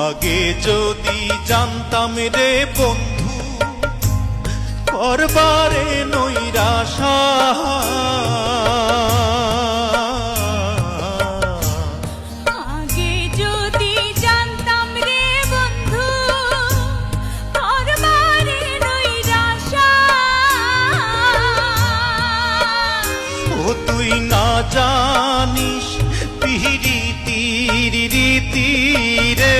আগে যদি জানতাম রে বন্ধু করবারে নৈরাশা, আগে যদি জানতাম রে বন্ধু করবারে নৈরাশা, ও তুই না জানিস পিরিতির রীতি রে।